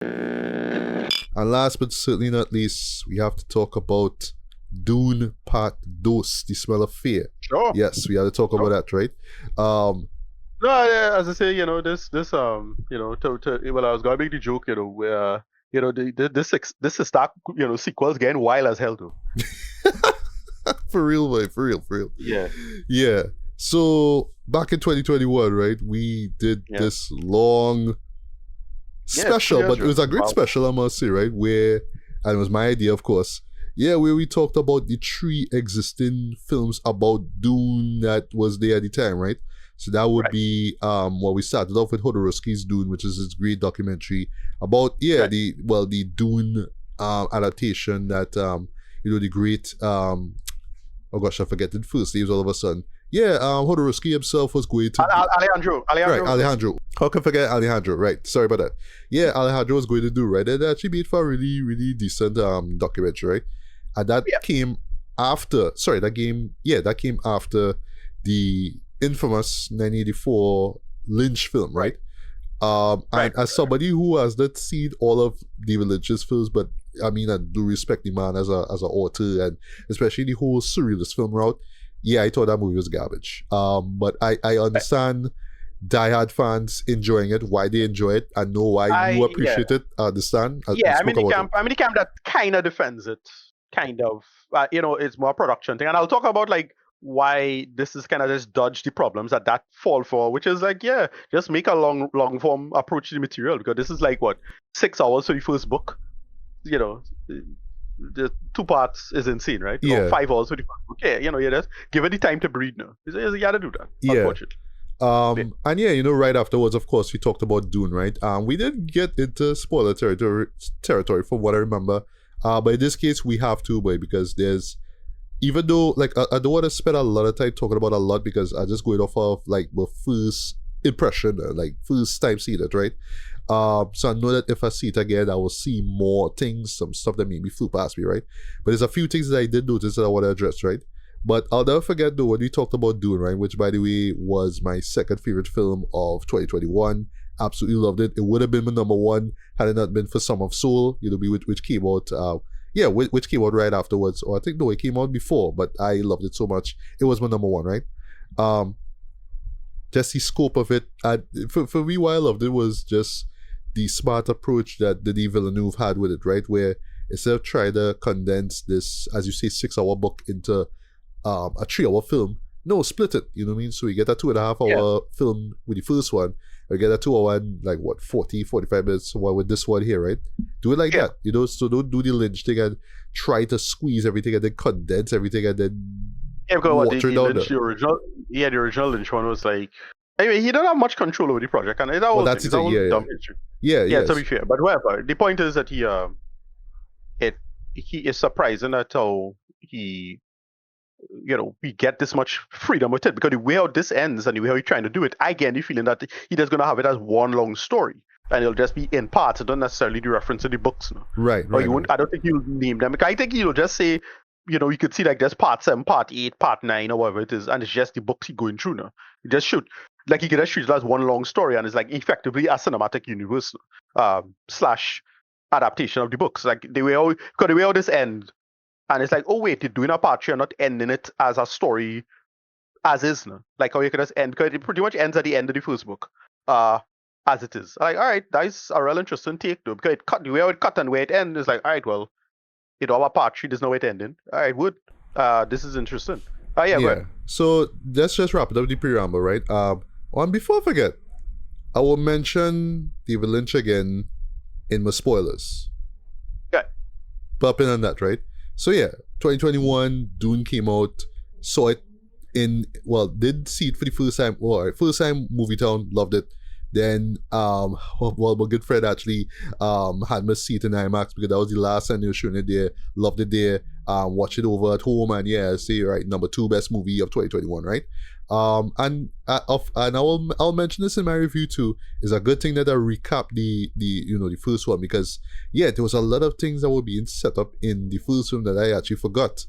And last but certainly not least, we have to talk about Dune Part Dos, The Smell of Fear. Sure. Yes, we have to talk about that, right? No, yeah, as I say, this well, I was gonna make the joke, where this is Star, sequels getting wild as hell too. For real, boy, for real. Yeah. Yeah. So back in 2021, right, we did this long special, but it was a great special, I must say, right? And it was my idea, of course. Yeah, where we talked about the 3 existing films about Dune that was there at the time, right? So that would be we started off with Jodorowsky's Dune, which is this great documentary about the Dune adaptation that the great oh gosh, I forget the first names all of a sudden. Yeah, Jodorowsky himself was going to Alejandro. Right, Alejandro. How can I forget Alejandro? Right, sorry about that. Yeah, Alejandro was going to do, right? And actually made for a really, really decent documentary, right? And that came after that came after the infamous 1984 Lynch film, right? And as somebody who has not seen all of David Lynch's films, but I mean, I do respect the man as an author, and especially the whole surrealist film route. Yeah, I thought that movie was garbage. But I understand diehard fans enjoying it, why they enjoy it, and know why you appreciate it. I understand. I'm in the camp that kind of defends it. Kind of. It's more production thing. And I'll talk about like why this is kind of just dodge the problems that fall for, which is like, just make a long form approach to the material, because this is like, what, 6 hours for the first book? The 2 parts is insane, right? Yeah. Or 5 hours for the first book. Yeah, you just give it the time to breathe now. You gotta do that. Yeah. Unfortunately. And right afterwards, of course, we talked about Dune, right? We didn't get into spoiler territory from what I remember. But in this case, we have to, because there's, even though, like, I don't want to spend a lot of time talking about a lot, because I just going off of, like, my first impression, like, first time seeing it, right? So I know that if I see it again, I will see more things, some stuff that maybe flew past me, right? But there's a few things that I did notice that I want to address, right? But I'll never forget, though, when we talked about Dune, right? Which, by the way, was my second favorite film of 2021. Absolutely loved it. It would have been my number 1 had it not been for Sum of Soul, which came out, which came out right afterwards. Or I think, no, it came out before, but I loved it so much. It was my number 1, right? Just the scope of it. For me, why I loved it was just the smart approach that Denis Villeneuve had with it, right? Where instead of trying to condense this, as you say, 6-hour book into a 3-hour film, no, split it, you know what I mean? So you get a 2.5-hour film with the first one, you get a 2-hour and 45 minutes with this one here, right? Do it like that, so don't do the Lynch thing and try to squeeze everything and then condense everything and then because the original Lynch one was like, anyway, he don't have much control over the project, and that's it. Yeah, to be fair, but whatever. The point is that he is surprising at how we get this much freedom with it, because the way how this ends and the way how he's trying to do it, I get the feeling that he just gonna have it as one long story, and it'll just be in parts. It don't necessarily do reference to the books, no. Right. Or you won't. I don't think he'll name them. I think he'll just say, you could see like there's part 7, part 8, part 9, or whatever it is, and it's just the books he's going through now. He just shoot. Like, he could just treat it as one long story, and it's like effectively a cinematic universe / adaptation of the books. Like the way how this ends, and it's like, oh wait, you're doing a part 3, you're not ending it as a story as is now. Like how you could just end, because it pretty much ends at the end of the first book, as it is. Like, all right, that's a real interesting take though, because the way how it cut and where it ends is like, all right, well, our part 3, there's no way it ending. All right, wood. This is interesting. Yeah. So let's just wrap it up with the preamble, right? And before I forget, I will mention David Lynch again in my spoilers. Okay. Popping on that, right? So 2021, Dune came out, saw it did see it for the first time. First time movie town, loved it. Then my good friend actually had me see it in IMAX, because that was the last time they were showing it there. Loved it there. Watch it over at home, and say, right, number 2 best movie of 2021, right? And I'll mention this in my review too. It's a good thing that I recap the first one, because there was a lot of things that were being set up in the first film that I actually forgot,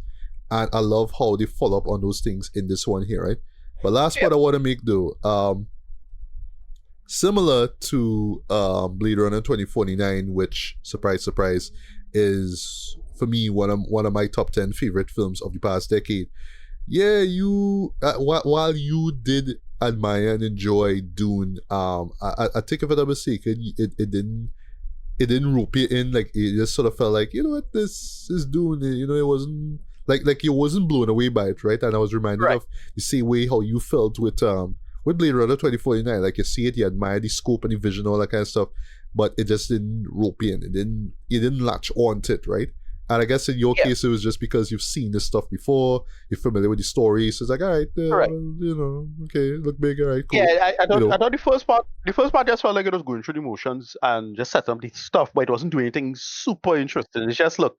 and I love how they follow up on those things in this one here, right? But last part I want to make though, similar to Blade Runner 2049, which, surprise, surprise, is for me one of my top 10 favorite films of the past decade. Yeah, you while you did admire and enjoy Dune, I think if I'm not mistaken, it didn't rope you in. Like it just sort of felt like, you know what, this is Dune. You know, it wasn't like you wasn't blown away by it, right? And I was reminded Right. of the same way how you felt with Blade Runner 2049. Like you see it, you admire the scope and the vision, all that kind of stuff, but it just didn't rope you in. It didn't latch on to it, right? And I guess in your Yeah. case, it was just because you've seen this stuff before, you're familiar with the story, so it's like, all right, Correct. you know, okay, look big, all right, cool. Yeah, I thought You know. I thought the first part just felt like it was going through the motions and just set up the stuff, but it wasn't doing anything super interesting. It's just, look,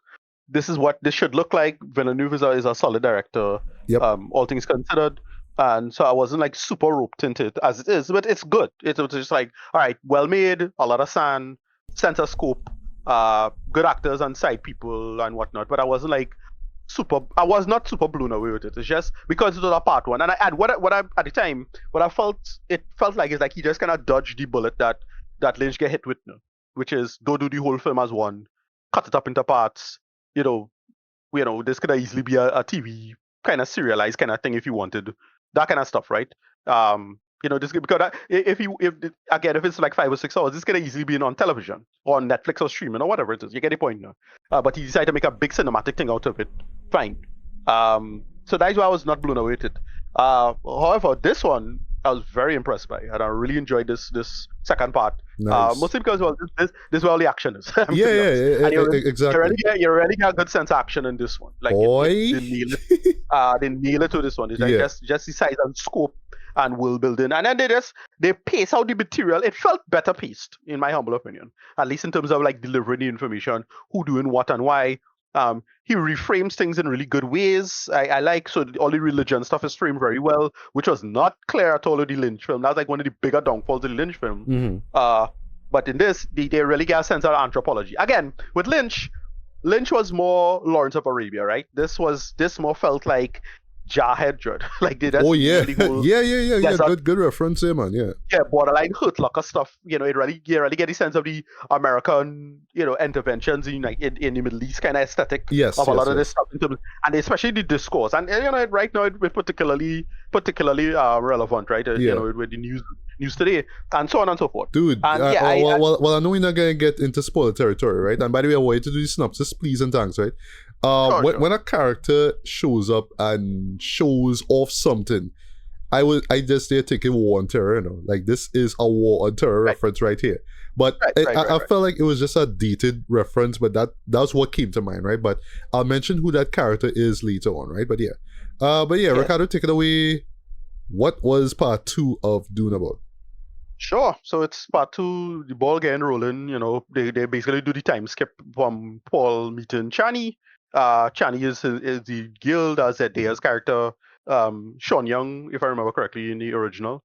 this is what this should look like. Villeneuve is a solid director, Yep. all things considered. And so I wasn't like super roped into it as it is, but it's good. It was just like, all right, well made, a lot of sand, center scope, good actors and side people and whatnot. But I wasn't like I was not super blown away with it. It's just because it was a part one. And what I at the time, what I felt, it felt like is like he just kind of dodged the bullet that Lynch get hit with now, which is don't do the whole film as one, cut it up into parts. This could easily be a TV kind of serialized kind of thing if you wanted that kind of stuff, right? This because if it's like 5 or 6 hours, this could easily be on television or on Netflix or streaming or whatever it is. You get the point now. But he decided to make a big cinematic thing out of it. Fine. So that's why I was not blown away with it. However, this one I was very impressed by, and I really enjoyed this second part. Nice. Mostly because this is where all the action is. Yeah, exactly. You really got a good sense of action in this one. Like Boy. they nail it to this one. It's like just the size and scope and world building, and then they pace out the material. It felt better paced, in my humble opinion, at least in terms of like delivering the information, who doing what and why. He reframes things in really good ways. I like, so all the religion stuff is framed very well, which was not clear at all in the Lynch film. That was like one of the bigger downfalls of the Lynch film. Mm-hmm. But in this, they really get a sense of anthropology. Again, with Lynch was more Lawrence of Arabia, right? This more felt like Jarhead Dread. Like they just yeah. Whole, yeah. Good reference there, man. Yeah, borderline Hurt Locker stuff. You really get the sense of the American, interventions in the Middle East kind of aesthetic of a lot of this stuff, and especially the discourse. And right now it's particularly relevant, right? With the news today, and so on and so forth. Dude, and I know we're not gonna get into spoiler territory, right? And by the way, I want you to do the synopsis, please and thanks, right? Sure. When a character shows up and shows off something, I just stay thinking war on terror, like this is a war on terror reference right here. But I felt like it was just a dated reference, but that's what came to mind, right? But I'll mention who that character is later on, right? But yeah, Ricardo, take it away. What was part 2 of Dune about? Sure. So it's part 2, the ball getting rolling. They basically do the time skip from Paul meeting Chani. Chani is the guild as Zendaya's character. Sean Young, if I remember correctly, in the original.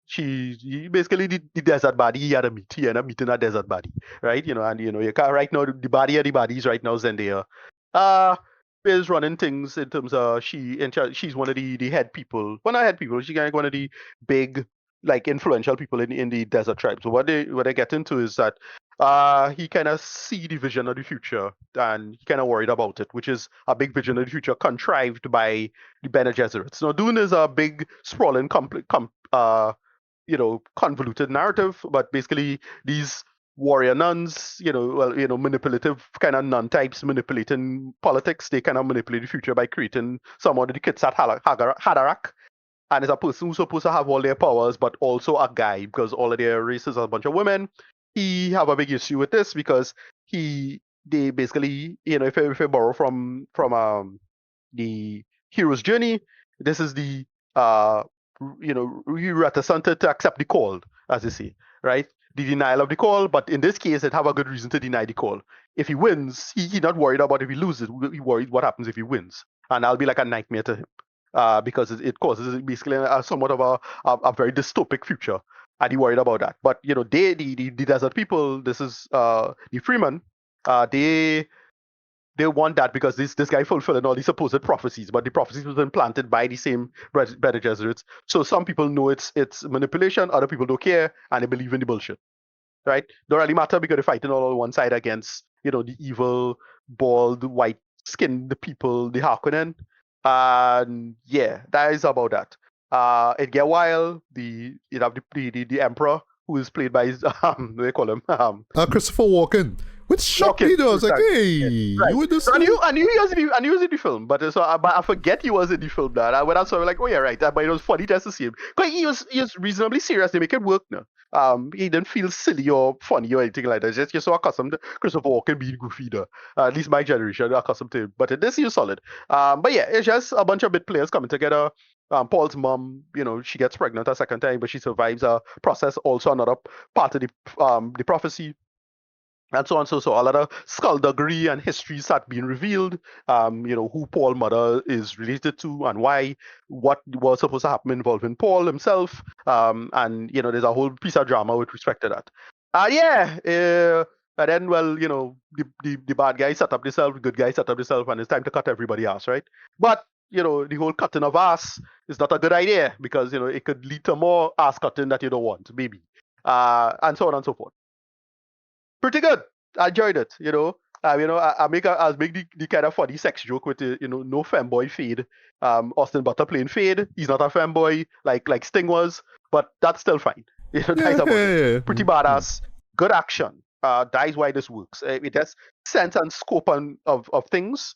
She basically the desert body. He had a meeting a desert body, right? And you can't right now the body of the bodies right now Zendaya. Is running things in terms of she's one of the head people. Well, not head people. She's kind of one of the big, like, influential people in the desert tribe. So what they get into is that he kind of see the vision of the future and he kind of worried about it, which is a big vision of the future contrived by the Bene Gesserits. Now, Dune is a big, sprawling, convoluted narrative, but basically these warrior nuns, manipulative kind of nun types manipulating politics. They kind of manipulate the future by creating someone of the Kitsat Haderach. And it's a person who's supposed to have all their powers, but also a guy, because all of their races are a bunch of women. He have a big issue with this because they basically, if I borrow from the hero's journey, this is the reticent to accept the call, as they say, right? The denial of the call, but in this case, it have a good reason to deny the call. If he wins, he's not worried about if he loses. He worried what happens if he wins, and that'll be like a nightmare to him. Because it causes basically somewhat of a very dystopic future, and he worried about that. But the desert people, this is the Freeman, they they want that because this guy fulfilling all these supposed prophecies, but the prophecies was implanted by the same Bene Gesserits. So some people know it's manipulation, other people don't care, and they believe in the bullshit. Right? Don't really matter because they're fighting all on one side against, the evil, bald, white skinned people, the Harkonnen. And yeah, that is about that. It get wild. You have the Emperor, who is played by what do you call him? Christopher Walken. Which shocked me though. I was like, hey, right. you in this? So I knew he was in the film, but I forget he was in the film. That when I saw him, like, oh yeah, right. But it was funny just to see him because he was reasonably serious. They make it work now. He didn't feel silly or funny or anything like that. Just you're so accustomed to Christopher Walken being goofy though. At least my generation are accustomed to him. But in this, he was solid. But yeah, it's just a bunch of big players coming together. Paul's mom, she gets pregnant a second time, but she survives a process. Also, another part of the prophecy. And so on, so a lot of skullduggery and histories start being revealed. Who Paul's mother is related to and why, what was supposed to happen involving Paul himself. And there's a whole piece of drama with respect to that. And then, well, the bad guy set up himself, good guy set up himself, and it's time to cut everybody ass, right? But the whole cutting of ass is not a good idea because it could lead to more ass cutting that you don't want, maybe. And so on and so forth. Pretty good. I enjoyed it. I make the kind of funny sex joke with no femboy fade. Austin Butler playing Fade. He's not a femboy like Sting was, but that's still fine. Nice about it. Pretty badass. Good action. That is why this works. It has sense and scope of things.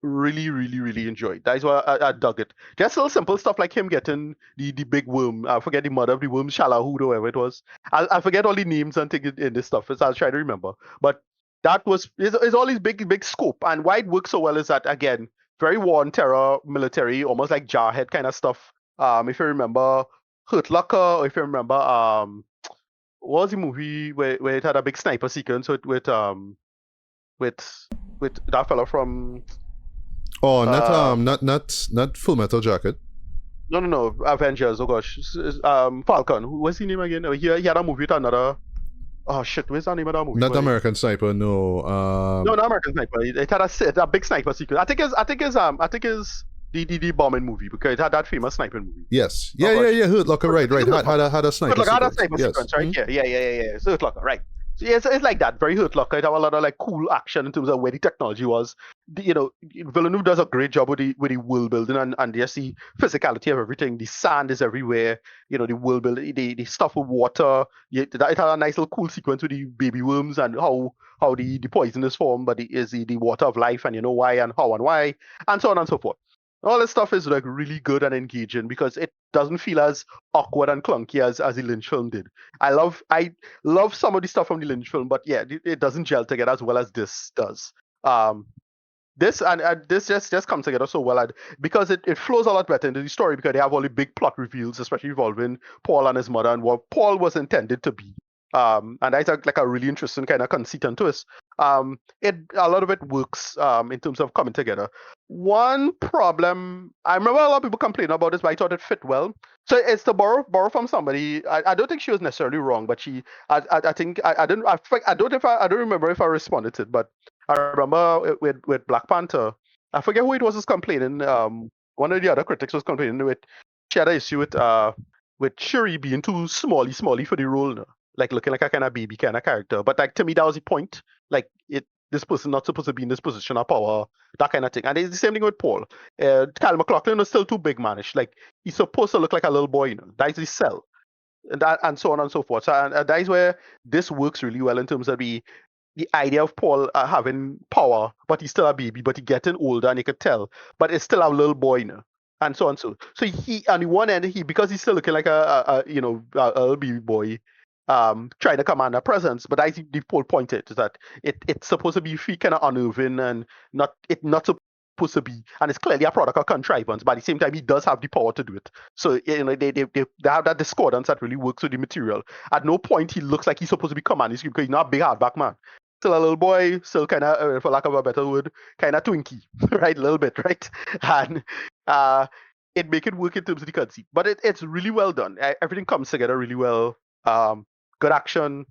Really, really, really enjoyed. That is why I dug it. Just little simple stuff like him getting the big worm. I forget the mother of the worm, Shalahud or whatever it was. I forget all the names and things in this stuff. So I'll try to remember. But that is all this big scope. And why it works so well is that, again, very war and terror, military, almost like Jarhead kind of stuff. If you remember Hurt Locker, or if you remember what was the movie where it had a big sniper sequence with that fellow from not Full Metal Jacket. No, Avengers. Oh gosh, Falcon. Who was his name again? He had a movie with another. Oh shit, where's the name of that movie? Not American Sniper. No. No, not American Sniper. It had a big sniper sequence. I think it's the bombing movie because it had that famous sniping movie. Yes. Yeah. Hurt Locker. Right. Had a sniper. Hurt Locker had a sniper sequence, right? Mm-hmm. Yeah. So Hurt Locker, right? So it's like that, very Hurt Locker. It have a lot of like cool action in terms of where the technology was. Villeneuve does a great job with the world building and just the physicality of everything. The sand is everywhere. The world building, the stuff with water. It had a nice little cool sequence with the baby worms and how the poison is formed, but is the water of life, and why and how and why, and so on and so forth. All this stuff is like really good and engaging because it doesn't feel as awkward and clunky as the Lynch film did. I love some of the stuff from the Lynch film, but yeah, it doesn't gel together as well as this does. This just comes together so well because it flows a lot better into the story because they have all the big plot reveals, especially involving Paul and his mother and what Paul was intended to be. And that's like a really interesting kind of conceit and twist. A lot of it works in terms of coming together. One problem, I remember a lot of people complaining about this, but I thought it fit well. So it's to borrow from somebody. I don't think she was necessarily wrong, but I think I don't remember if I responded to it, but I remember with Black Panther. I forget who it was complaining. One of the other critics was complaining she had an issue with Shuri being too smally for the role now. Like looking like a kind of baby kind of character. But like to me, that was the point. Like this person not supposed to be in this position of power, that kind of thing. And it's the same thing with Paul. Kyle MacLachlan is still too big manish. Like he's supposed to look like a little boy, That's his cell. And so on and so forth. So and that is where this works really well in terms of the idea of Paul having power, but he's still a baby, but he's getting older and you could tell. But it's still a little boy, And so on so. So he on the one end, because he's still looking like a little baby boy, trying to command a presence, but I think the whole point is that it's supposed to be kind of unnerving and not supposed to be, and it's clearly a product of contrivance, but at the same time he does have the power to do it. So they have that discordance that really works with the material. At no point he looks like he's supposed to be commanding because he's not a big hardback man. Still a little boy, still kind of, for lack of a better word, kind of twinky, right? A little bit, right? And it make it work in terms of the conceit, but it's really well done. Everything comes together really well. Good action.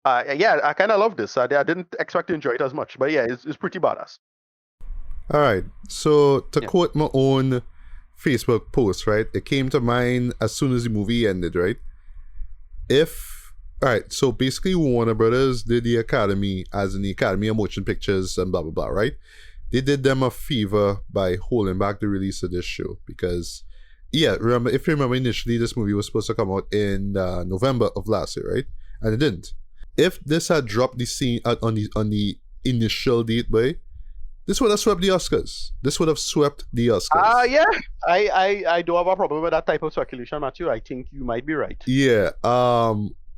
I kind of love this. I didn't expect to enjoy it as much, but yeah, it's pretty badass. All right. So to Yeah. quote my own Facebook post, right? It came to mind as soon as the movie ended, right? If all right, so basically Warner Brothers did the Academy as in the Academy of Motion Pictures and blah blah blah, right? They did them a favor by holding back the release of this show because yeah, remember if you remember initially this movie was supposed to come out in November of last year, right? And it didn't. If this had dropped the scene on the initial date, boy, this would have swept the Oscars. This would have swept the Oscars. Yeah. I don't have a problem with that type of speculation, Matthew. I think you might be right. Yeah.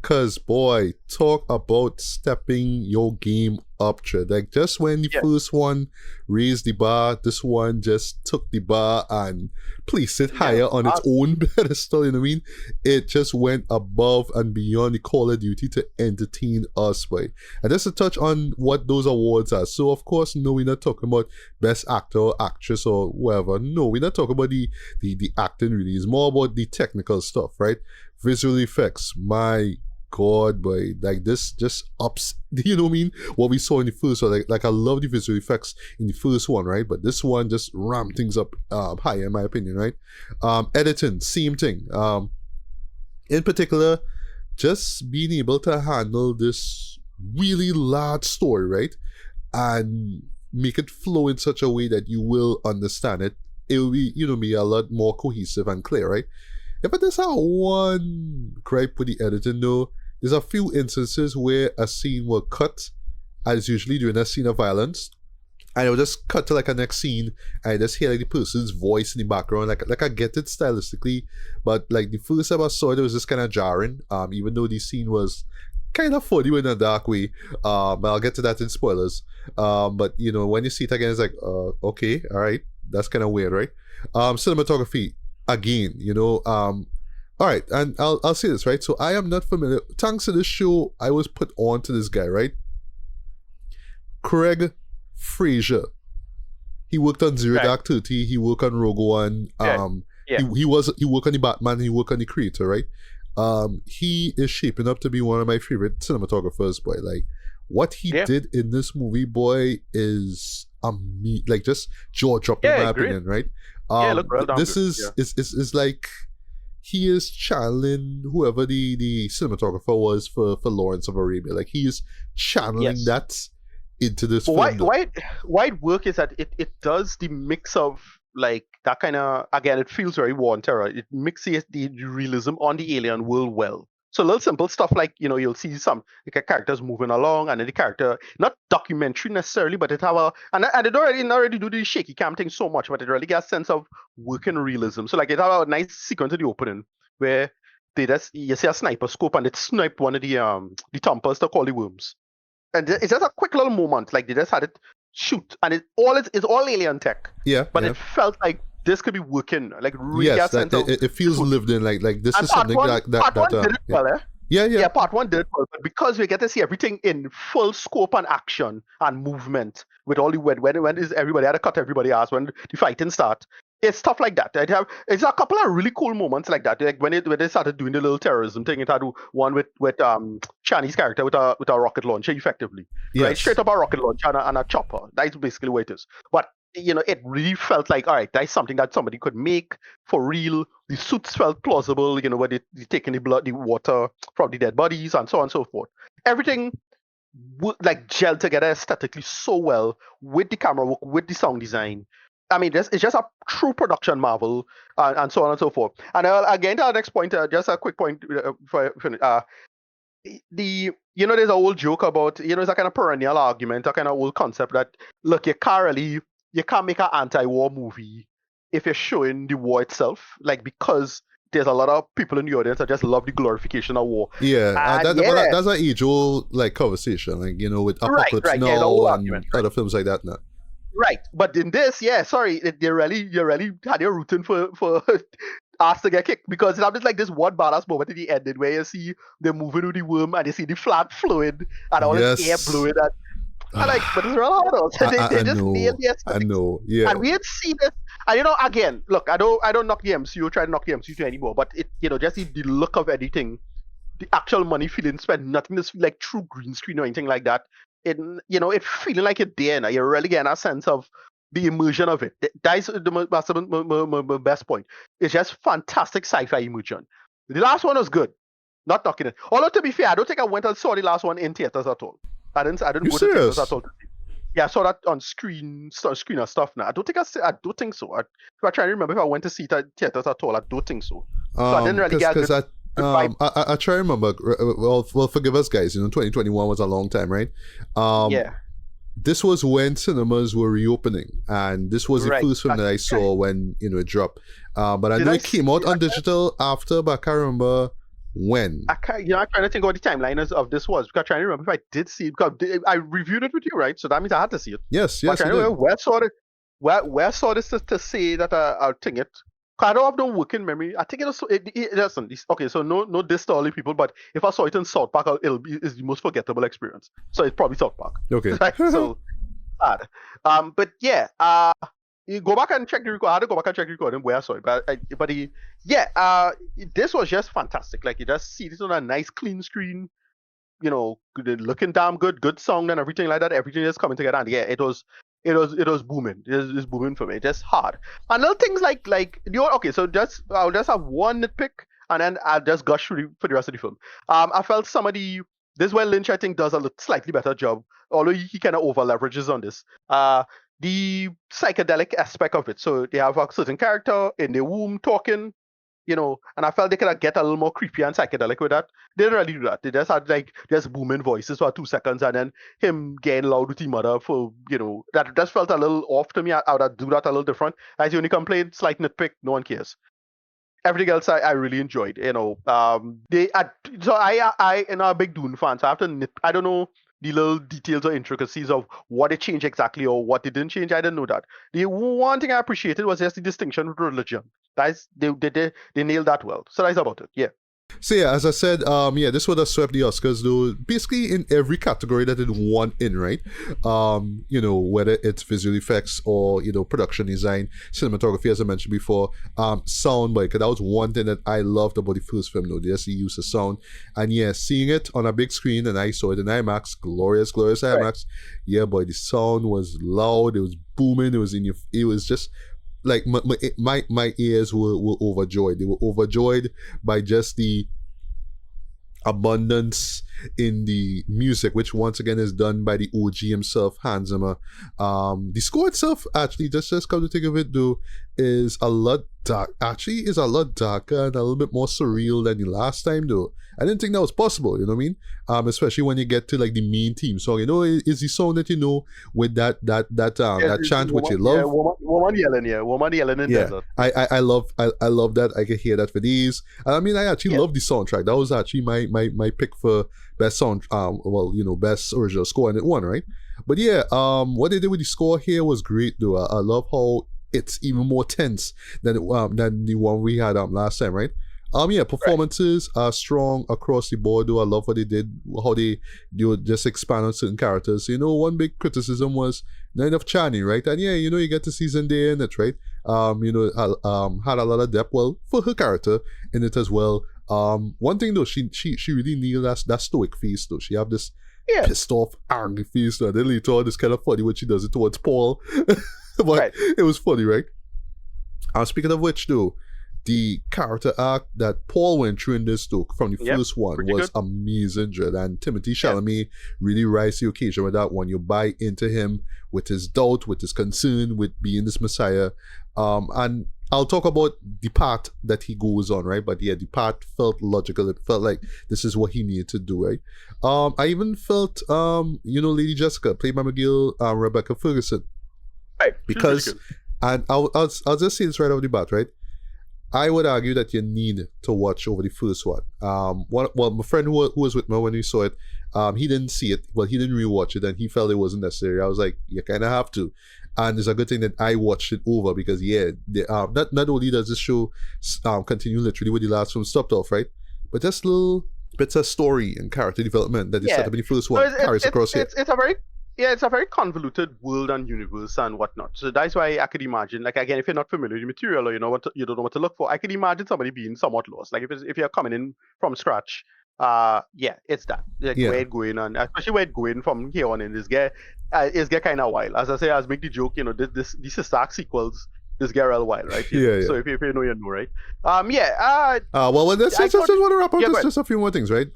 Cause boy, talk about stepping your game up, Chad. Like just when the Yeah. first one raised the bar, this one just took the bar and placed it higher on its own pedestal. You know what I mean? It just went above and beyond the Call of Duty to entertain us, boy. And just to touch on what those awards are. So of course, no, we're not talking about best actor or actress or whatever. No, we're not talking about the acting really. It's more about the technical stuff, right? Visual effects. My God, boy, like this just ups. You know what I mean? What we saw in the first one, like I love the visual effects in the first one, right? But this one just ramped things up higher, in my opinion, right? Editing, same thing. In particular, just being able to handle this really large story, right, and make it flow in such a way that you will understand it. It will be, be a lot more cohesive and clear, right? Yeah, but there's one gripe with the editing though. There's a few instances where a scene will cut, as usually during a scene of violence, and it will just cut to like a next scene, and I just hear like the person's voice in the background. Like I get it stylistically, but like the first time I saw it was just kind of jarring. Even though the scene was kind of funny in a dark way. But I'll get to that in spoilers. But when you see it again, it's like, okay, all right, that's kind of weird, right? Cinematography. Again, all right, and I'll say this, right? So I am not familiar. Thanks to this show, I was put on to this guy, right? Craig Fraser. He worked on Zero Dark 30. He worked on Rogue One. He worked on the Batman. He worked on the Creator, right? He is shaping up to be one of my favorite cinematographers, boy. Like what he did in this movie, boy, is like just jaw dropping, in my opinion, right? Look well done. This is like he is channeling whoever the cinematographer was for Lawrence of Arabia. Like he is channeling that into this film. Why it work is that it does the mix of like that kind of, again, it feels very war and terror. It mixes the realism on the alien world well. So little simple stuff like, you'll see some like characters moving along, and then the character, not documentary necessarily, but it have and it already do the shaky cam thing so much, but it really gets a sense of working realism. So like it have a nice sequence in the opening where you see a sniper scope and it sniped one of the thumpers to call the worms. And it's just a quick little moment, like they just had it shoot, and it's all alien tech. Yeah. But it felt like this could be working, like really yes, it feels lived in, like this is something that part one did it well, eh? Yeah, part one did it well, but because we get to see everything in full scope and action and movement with all the when is everybody had to cut everybody ass when the fighting start. It's stuff like that. It's a couple of really cool moments like that. Like when they started doing the little terrorism thing, it had one with Chinese character with a rocket launcher, effectively. Yes. Right? Straight up a rocket launcher and a chopper. That's basically what it is. But it really felt like, all right, that's something that somebody could make for real. The suits felt plausible, where they taking the water from the dead bodies and so on and so forth. Everything like gelled together aesthetically so well with the camera work, with the sound design. I mean, it's just a true production marvel, and so on and so forth. And again, to our next point, just a quick point there's a old joke about, it's a kind of perennial argument, a kind of old concept that, look, you can't make an anti-war movie if you're showing the war itself, like, because there's a lot of people in the audience that just love the glorification of war. Yeah, that's an age-old like conversation, like, with Apocalypse Now and other films like that now. Right, but in this, you really had your rooting for us to get kicked, because it happens like this one badass moment at the end where you see them moving through the worm and you see the flag flowing and all this air blowing and like, but it's real hard. They just nailed the aesthetics. I know, yeah. And we had seen this, and again, look, I don't knock the MCU, try to knock the MCU anymore, but it, just the look of anything, the actual money feeling spent, nothing this feel like true green screen or anything like that. It feeling like it's there now. You're really getting a sense of the immersion of it. That's that's my best point. It's just fantastic sci-fi immersion. The last one was good. Not knocking it. Although to be fair, I don't think I went and saw the last one in theaters at all. I didn't You go to theaters at serious? all. Yeah, I saw that on screen and stuff now. I don't think so. If I try to remember if I went to see it at theaters at all, I don't think so. So I didn't really get a Because good, good vibe. I try to remember. Well, forgive us, guys. 2021 was a long time, right? Um, Yeah, this was when cinemas were reopening, and this was the right. first film that I saw when it dropped. But I Did know I it came see out on digital after, but I can't remember when. I can't, I'm trying to think what the timeline of this was. Because I'm trying to remember if I did see it. Because I reviewed it with you, right? So that means I had to see it. Yes, But I'm yes, you trying to did. remember where I saw this to say that I'll think it. 'Cause I don't have no working memory. I think it was listen. Okay, so no diss to all the people, but if I saw it in South Park, it's the most forgettable experience. So it's probably South Park. Okay. Right? So sad. But yeah. You go back and check the record. I had to go back and check the recording where I saw it, this was just fantastic. Like you just see this on a nice clean screen, looking damn good, good sound and everything like that. Everything is coming together, and yeah, it was booming. It's booming for me. Just hard. And little things okay. So I'll just have one nitpick, and then I'll just gush through for the rest of the film. I felt this is where Lynch I think does a slightly better job, although he kind of over leverages on this. The psychedelic aspect of it. So they have a certain character in the womb talking, and I felt they could get a little more creepy and psychedelic with that. They didn't really do that. They just had just booming voices for 2 seconds, and then him getting loud with his mother for that just felt a little off to me. I would do that a little different. As the only complaint, slight nitpick, no one cares. Everything else I really enjoyed. So I am a big Dune fan, so I have to I don't know the little details or intricacies of what it changed exactly or what it didn't change. I didn't know that. The one thing I appreciated was just the distinction with religion. That's they nailed that well. So that's about it. Yeah. So yeah, as I said, this would have swept the Oscars though. Basically, in every category that it won in, right? Whether it's visual effects or production design, cinematography, as I mentioned before, sound. Because that was one thing that I loved about the first film, though. Just the use of sound, and yeah, seeing it on a big screen, and I saw it in IMAX, glorious IMAX. Right. Yeah, boy, the sound was loud. It was booming. It was It was just like my ears were overjoyed. They were overjoyed by just the abundance in the music, which once again is done by the OG himself, Hans Zimmer. The score itself, actually, just come to think of it, though, is a lot darker and a little bit more surreal than the last time, though. I didn't think that was possible, you know what I mean? Especially when you get to the main theme song, is the song that with that chant which you love. Woman yelling in desert. I love that. I can hear that for these. I mean, I actually love the soundtrack. That was actually my pick for best sound. Best original score, and it won, right? But yeah, what they did with the score here was great, though. I love how it's even more tense than the one we had last time, right? Performances are strong across the board, though. I love what they did, how they would just expand on certain characters. One big criticism was not enough Chani, right? And yeah, you get to see Zendaya in it, right? Had a lot of depth, well, for her character in it as well. One thing though, she really nailed that stoic face though. She have this pissed off, angry face though. And then later on, it's kind of funny when she does it towards Paul. But it was funny, right? Speaking of which though, the character arc that Paul went through in this though, from the first one, was amazing, Dread. And Timothée Chalamet really rise to the occasion with that one. You buy into him with his doubt, with his concern, with being this messiah. And I'll talk about the part that he goes on, right? But yeah, the part felt logical. It felt like this is what he needed to do, right? I even felt, Lady Jessica, played by McGill, Rebecca Ferguson. Right. Because, and I'll just say this right off the bat, right? I would argue that you need to watch over the first one. My friend who was with me when we saw it, he didn't see it. Well, he didn't rewatch it, and he felt it wasn't necessary. I was like, you kind of have to. And it's a good thing that I watched it over because, not only does this show continue literally with the last film stopped off, right? But just little bits of story and character development that they set up in the first one carries across here. It's a very convoluted world and universe and whatnot. So that's why I could imagine, again, if you're not familiar with the material or you don't know what to look for, I could imagine somebody being somewhat lost. If you're coming in from scratch Yeah, it's that. Like Yeah. where it going on, especially where it going from here on in this get kind of wild. As I say, as make the joke, these is Stark sequels. This get real wild, right? Yeah, So yeah. if you know, you know, right? Well, let's just want to wrap up Yeah, go just, ahead. just a few more things, right?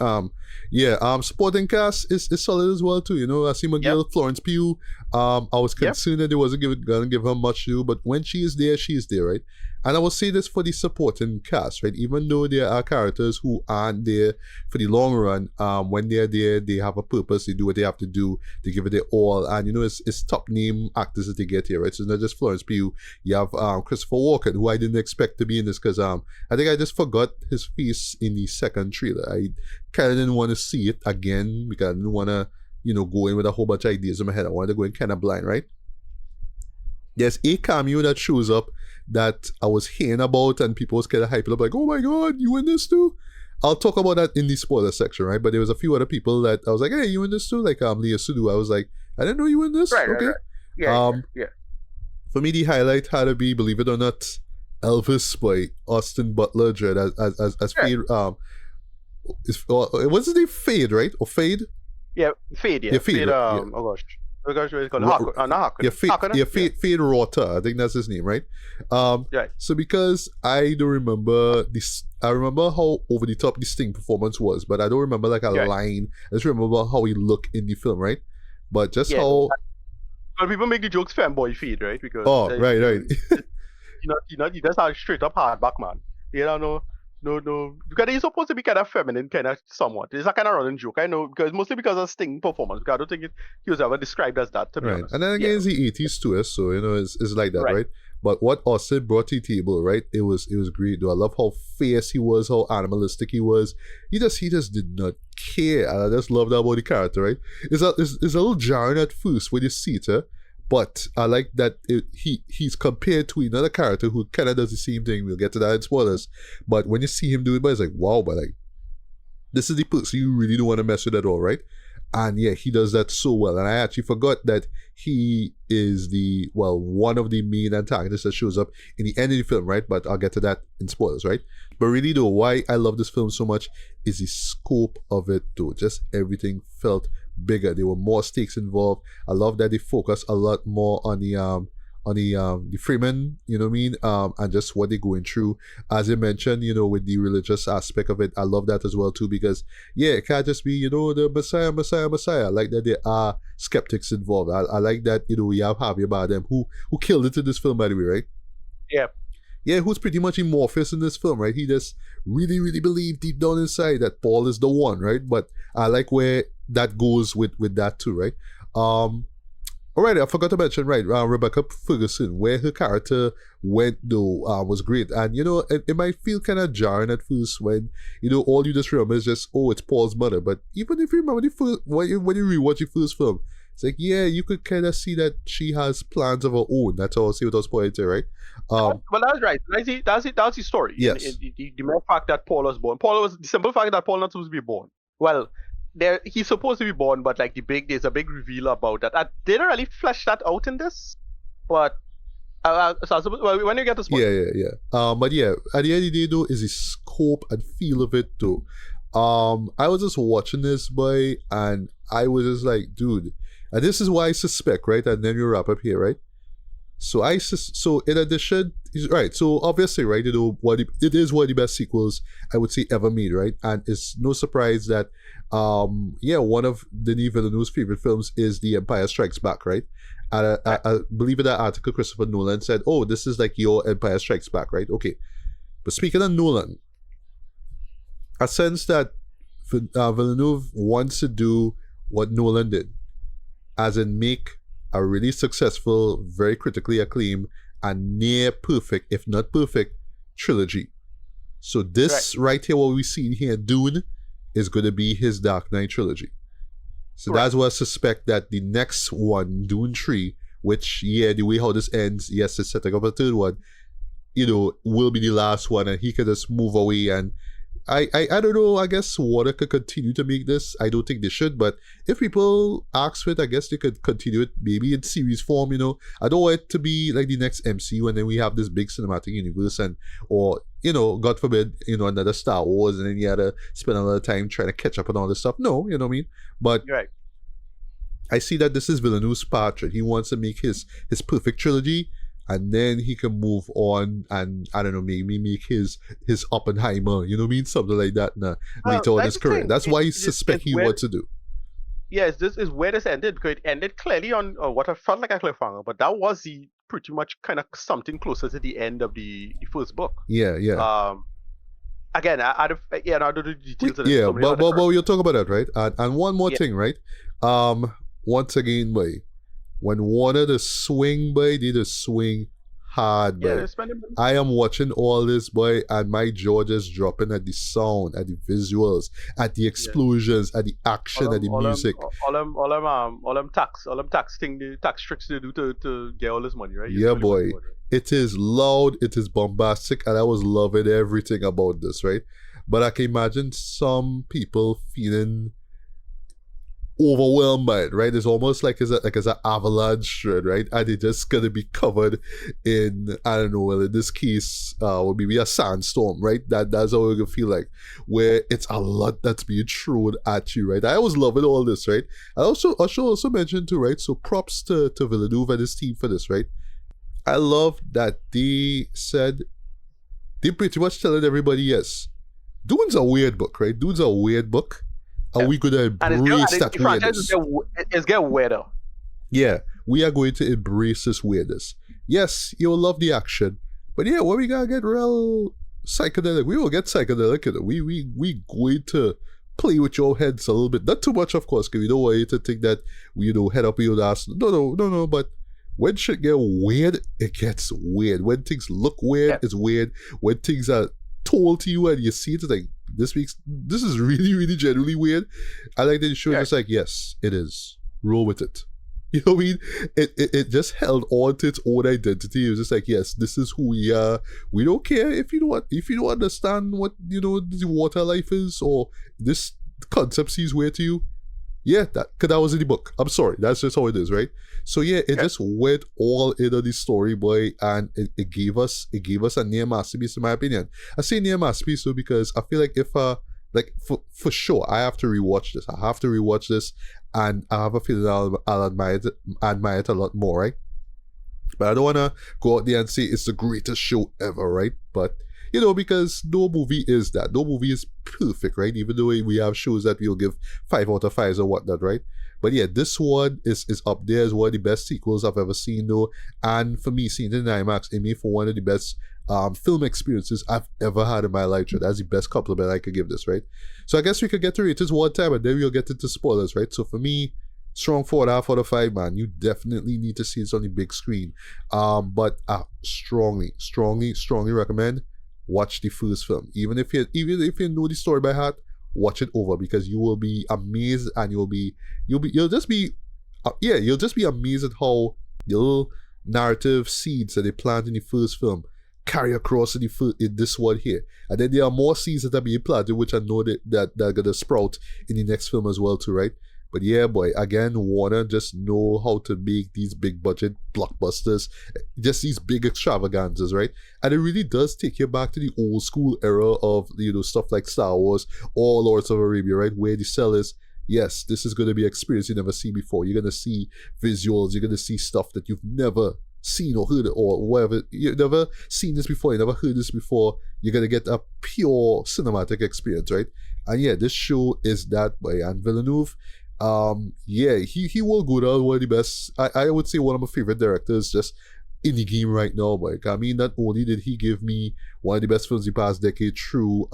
Supporting cast is solid as well too. You know, I see my Yep. girl Florence Pugh. I was Yep. concerned that they wasn't gonna give her much to do, but when she is there, right? And I will say this for the supporting cast, right? Even though there are characters who aren't there for the long run, when they're there, they have a purpose. They do what they have to do. They give it their all, and you know, it's top name actors that they get here, right? So it's not just Florence Pugh. You have Christopher Walken, who I didn't expect to be in this because I think I just forgot his face in the second trailer. I kind of didn't want to see it again because I didn't want to, go in with a whole bunch of ideas in my head. I wanted to go in kind of blind, right? There's a cameo that shows up that I was hearing about and people was kind of hyping up like, oh my god, you in this too? I'll talk about that in the spoiler section, right? But there was a few other people that I was like, hey, you in this too? Like Leah Sudhu. I was like, I didn't know you in this. Right, Okay. right. Yeah, yeah. For me, the highlight had to be, believe it or not, Elvis by Austin Butler Dread as Right. Fade. What's his name? Fade, right? Or Fade? Yeah, Fade, yeah. Yeah, Fade, right, yeah. Oh gosh. Oh gosh, what is it called? Not Fade Rota. I think that's his name, right? Right. So because I don't remember this, I remember how over the top the Sting performance was, but I don't remember like a Right. line. I just remember how he looked in the film, right? But just Yeah. how. Well, people make the jokes fanboy Fade, right? Because Right. you just have straight up hardback man. You don't know. No, because he's supposed to be kind of feminine, kind of somewhat. It's a kind of running joke, I know, because mostly because of Sting performance. Because I don't think he was ever described as that, to be Right. honest. And then again, it's the 80s too, so it's like that, Right. right? But what Austin brought to the table, right? It was great. Though I love how fierce he was, how animalistic he was. He just did not care. And I just love that about the character, right? It's a little jarring at first when you see it, but I like that he's compared to another character who kind of does the same thing. We'll get to that in spoilers. But when you see him do it, it's like, wow, but like, this is the person you really don't want to mess with at all, right? And yeah, he does that so well. And I actually forgot that he is one of the main antagonists that shows up in the end of the film, right? But I'll get to that in spoilers, right? But really though, why I love this film so much is the scope of it though. Just everything felt bigger. There were more stakes involved. I love that they focus a lot more on the Freeman, you know what I mean? And just what they're going through. As you mentioned, with the religious aspect of it, I love that as well too, because yeah, it can't just be, the Messiah. I like that there are skeptics involved. I like that, we have Javier Bardem, who killed it in this film, by the way, right? Yeah. Yeah, who's pretty much amorphous in this film, right? He just really, really believed deep down inside that Paul is the one, right? But I like where that goes with that too, right? Alright, I forgot to mention, right, Rebecca Ferguson, where her character went though, was great. And, it might feel kind of jarring at first when, all you just remember is just, oh, it's Paul's mother. But even if you remember when you rewatch the first film, it's like, yeah, you could kind of see that she has plans of her own. That's all I'll say without spoiling it, right? Well, that's right. That's the story. Yes. The mere fact that Paul was born. The simple fact that Paul not supposed to be born. Well, he's supposed to be born, but like there's a big reveal about that. They didn't really flesh that out in this, but when you get to spoil. Yeah. But yeah, at the end of the day though, is the scope and feel of it though. I was just watching this boy, and I was just like, dude, and this is why I suspect, right? And then you wrap up here, right? So in addition, right? So obviously, right? It is one of the best sequels I would say ever made, right? And it's no surprise that, one of Denis Villeneuve's favorite films is The Empire Strikes Back, right? And I believe in that article, Christopher Nolan said, "Oh, this is like your Empire Strikes Back, right?" Okay, but speaking of Nolan, I sense that Villeneuve wants to do what Nolan did, as in make a really successful, very critically acclaimed, and near perfect, if not perfect, trilogy. So this right here, what we see here, Dune, is going to be his Dark Knight trilogy. So that's why I suspect that the next one, Dune 3, which, the way how this ends, yes, it's setting up a third one, will be the last one, and he can just move away and I don't know. I guess Warner could continue to make this. I don't think they should, but if people ask for it, I guess they could continue it maybe in series form. I don't want it to be like the next MCU, and then we have this big cinematic universe, and or God forbid, another Star Wars, and then you had to spend a lot of time trying to catch up on all this stuff. No, you know what I mean. But Right. I see that this is Villeneuve's path. Right? He wants to make his perfect trilogy, and then he can move on and I don't know, maybe make his Oppenheimer, you know what I mean, something like that. Later on That's his the career. thing. That's why I suspect he wants to do. Yes, this is where this ended, because it ended clearly on what I felt like a cliffhanger, but that was the pretty much kind of something closer to the end of the first book. Yeah. Again, I don't know the details of this. Yeah, but we'll talk about that, right? And one more Yeah. thing, right? Once again, boy, when Warner the swing, boy, they just swing hard, boy. Yeah, spending. I am watching all this, boy, and my jaw just dropping at the sound, at the visuals, at the explosions, at the action, at the music. All them tax the tax tricks they do to get all this money, right? Yeah, boy. It is loud, it is bombastic, and I was loving everything about this, right? But I can imagine some people feeling overwhelmed by it, right? It's almost like it's an avalanche, right? And it's just gonna be covered in, I don't know, well, in this case, would be a sandstorm, right? That's how it gonna feel like, where it's a lot that's being thrown at you, right? I was loving all this, right? I should also mention too, right? So props to Villeneuve and his team for this, right? I love that they said they pretty much telling everybody, yes, Dune's a weird book, right? Dune's a weird book. Are we going to embrace that weirdness? It's getting weirder. Yeah, we are going to embrace this weirdness. Yes, you'll love the action, but yeah, when we gotta get real psychedelic, we will get psychedelic. We going to play with your heads a little bit. Not too much, of course, because we don't want you to think that we head up your ass. No. But when shit get weird, it gets weird. When things look weird, it's weird. When things are told to you and you see it, it's like, this is really, really genuinely weird. I like that the show just like, yes, it is. Roll with it. You know what I mean? It just held on to its own identity. It was just like, yes, this is who we are. We don't care if you don't understand what the water life is, or this concept seems weird to you. Yeah, because that was in the book. I'm sorry, that's just how it is, right? So yeah, it just went all into the story, boy, and it gave us a near masterpiece, in my opinion. I say near masterpiece so because I feel like if for sure I have to rewatch this. I have to rewatch this, and I have a feeling I'll admire it a lot more, right? But I don't wanna go out there and say it's the greatest show ever, right? But because no movie is that. No movie is perfect, right? Even though we have shows that we'll give 5 out of 5s or whatnot, right? But yeah, this one is up there as one of the best sequels I've ever seen, though. And for me, seeing it in IMAX, it made for one of the best film experiences I've ever had in my life. Right? That's the best compliment I could give this, right? So I guess we could get to ratings one time, and then we'll get into spoilers, right? So for me, strong 4.5 out of 5, man. You definitely need to see this on the big screen. But strongly recommend watch the first film. Even if you know the story by heart, watch it over, because you will be amazed, and you'll just be amazed at how the little narrative seeds that they plant in the first film carry across in this one here. And then there are more seeds that are being planted, which I know that are gonna sprout in the next film as well too, right? But yeah, boy, again, Warner just know how to make these big budget blockbusters, just these big extravaganzas, right? And it really does take you back to the old school era of, stuff like Star Wars or Lords of Arabia, right? Where the sell is, yes, this is going to be an experience you never seen before. You're going to see visuals, you're going to see stuff that you've never seen or heard or whatever. You've never seen this before, you never heard this before. You're going to get a pure cinematic experience, right? And yeah, this show is that way. And Villeneuve, he will go down one of the best. I would say one of my favorite directors just in the game right now. Like, I mean, not only did he give me one of the best films the past decade through